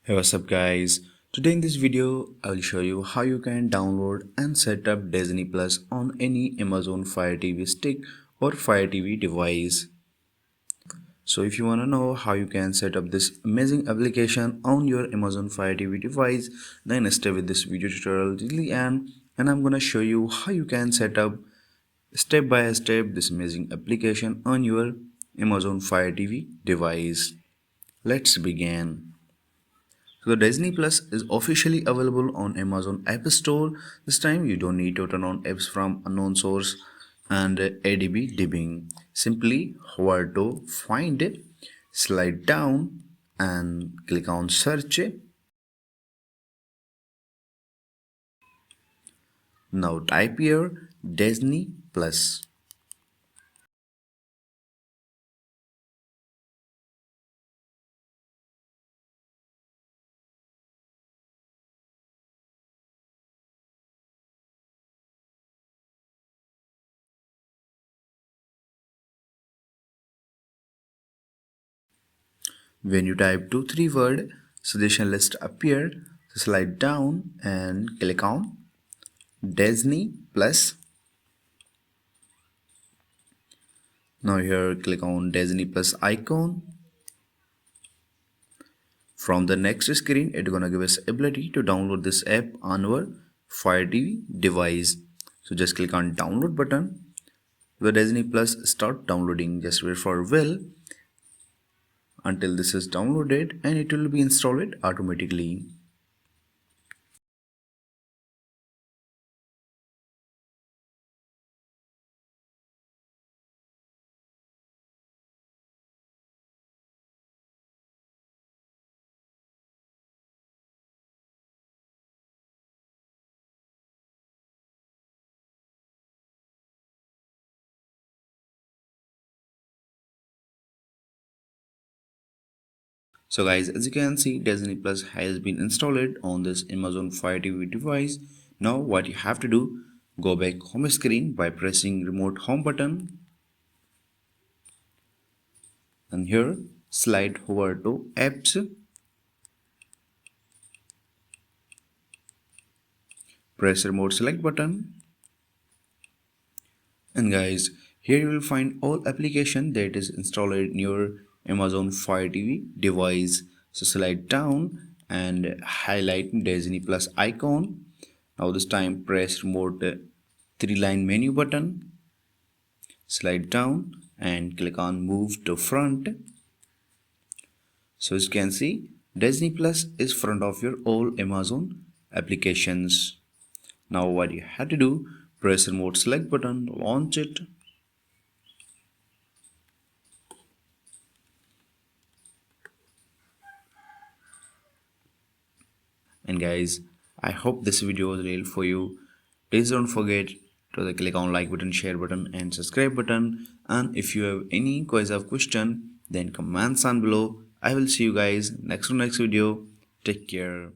Hey, what's up guys? Today in this video I will show you how you can download and set up Disney Plus on any Amazon Fire TV stick or Fire TV device. So if you want to know how you can set up this amazing application on your Amazon Fire TV device, then stay with this video tutorial till the end, and I'm gonna show you how you can set up step by step this amazing application on your Amazon Fire TV device. Let's begin. So the Disney Plus is officially available on Amazon App Store. This time you don't need to turn on apps from unknown source and ADB dibbing. Simply hover to find it, slide down and click on search. Now type here Disney Plus. When you type 2-3 word, suggestion list appear. So slide down and click on Disney Plus. Now here click on Disney Plus icon. From the next screen, it's gonna give us ability to download this app on our Fire TV device. So just click on download button. The Disney Plus start downloading. Just wait for a while until this is downloaded and it will be installed automatically. So guys, as you can see, Disney Plus has been installed on this Amazon Fire TV device. Now what you have to do, go back home screen by pressing remote home button, and here slide over to apps, press remote select button, and guys, here you will find all application that is installed in your Amazon Fire TV device. So slide down and highlight Disney Plus icon. Now this time press remote 3-line menu button, slide down and click on move to front. So as you can see, Disney Plus is front of your all Amazon applications. Now what you have to do, press remote select button, launch it. And guys, I hope this video was real for you. Please don't forget to click on like button, share button and subscribe button. And if you have any question, then comments on below. I will see you guys next video. Take care.